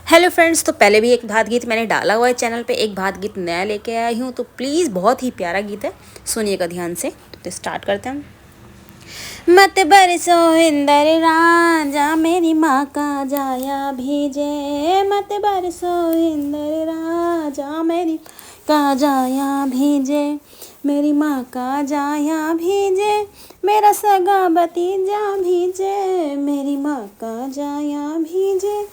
Hello friends, तो पहले भी एक भात गीत मैंने डाला हुआ है चैनल पे, एक भात गीत नया लेके आई हूँ। तो प्लीज़, बहुत ही प्यारा गीत है, सुनिएगा ध्यान से। तो स्टार्ट करते हैं। मत बरसो इंदर राजा, मेरी माँ का जाया भीजे। मत बरसो इंदर राजा, मेरी का जाया भीजे। मेरी माँ का जाया भीजे, मेरा सगा भतीजा भीजे। मेरी माँ का जाया भीजे,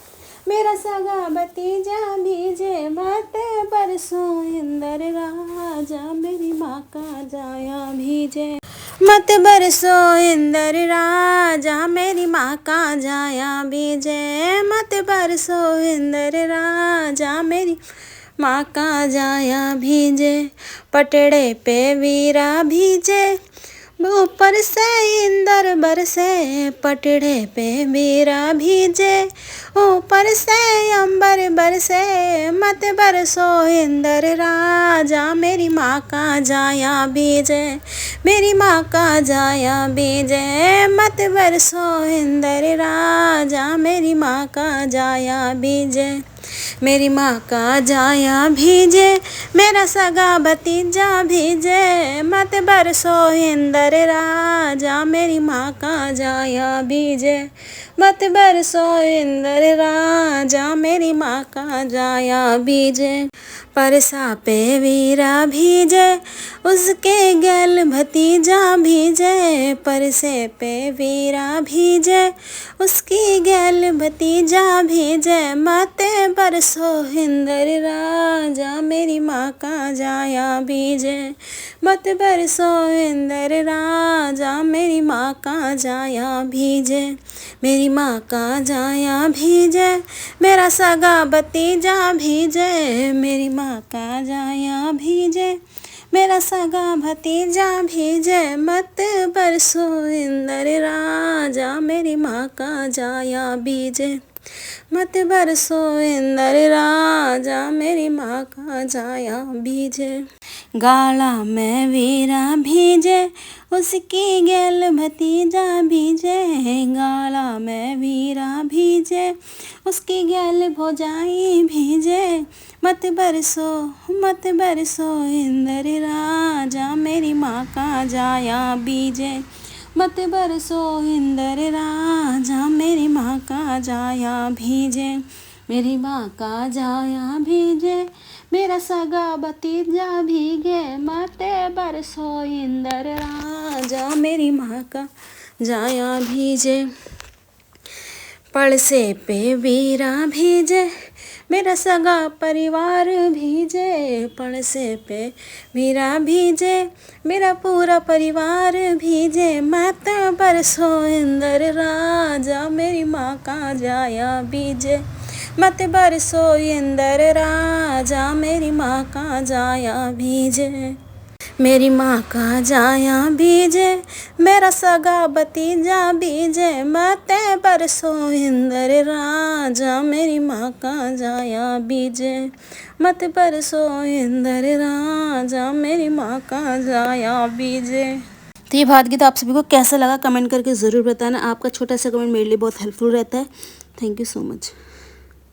मेरा सगा भतीजा भीजे। मत बरसो इंदर राजा, मेरी माँ का जाया भीजे। मत बरसो इंदर राजा, मेरी माँ का जाया भीजे। मत बरसो इंदर राजा, मेरी माँ का जाया भीजे। पटड़े पे वीरा भीजे, ऊपर से इंदर बरसे। पटड़े पे वीरा भीजे, ऊपर से अंबर बरसे। मत बरसो इंदर राजा, मेरी माँ का जाया भीजे। मेरी माँ का जाया भीजे। मत बरसो इंदर राजा, मेरी माँ का जाया भीजे। मेरी माँ का जाया भीजे, मेरा सगा भतीजा भीजे। मत बरसो इंदर राजा, मेरी माँ का जाया भीजे। मत बरसो इंदर राजा, मेरी माँ का जाया भीजे। परसा पे वीरा भीजे, उसके गैल भतीजा भीजे। परसे पे वीरा भीजे, उसकी गैल भतीजा भीजे। मत बरसो इंदर राजा, मेरी माँ का जाया भीजे। मत बरसो इंदर राजा, मेरी माँ का जाया भीजे। मेरी माँ का जाया भीजे, मेरा सगा भतीजा भीजे। मेरी माँ का जाया भीजे, मेरा सगा भतीजा भीजे। मत बरसो इंदर राजा, मेरी माँ का जाया भीजे। मत बरसो इंदर राजा, मेरी माँ का जाया भीजे। गाला में वीरा भीजे, उसकी गैल भतीजा भीजे। गाला में वीरा भीजे, उसकी गैल भौजाई भीजे। मत बरसो इंदर राजा, मेरी माँ का जाया भीजे। मत बरसो इंदर राजा, मेरी माँ का जाया भीजे। मेरी माँ का जाया भीजे, मेरा सगा भतीजा भीगे। मत बरसो इंदर राजा, मेरी माँ का जाया भीजे। पड़से पे वीरा भीजे, मेरा सगा परिवार भीजे। पड़से पे वीरा भीजे, मेरा पूरा परिवार भीजे। मत बरसो इंदर राजा, मेरी माँ का जाया भीजे। मत बरसो इंदर राजा, मेरी माँ का जाया भीजे। मेरी माँ का जाया भीजे, मेरा सगा भतीजा भीजे। मत बरसो इंदर राजा, मेरी माँ का जाया भीजे। मत बरसो इंदर राजा, मेरी माँ का जाया भीजे। तो ये भात गीत आप सभी को कैसा लगा कमेंट करके ज़रूर बताना। आपका छोटा सा कमेंट मेरे लिए बहुत हेल्पफुल रहता है। Thank you so much.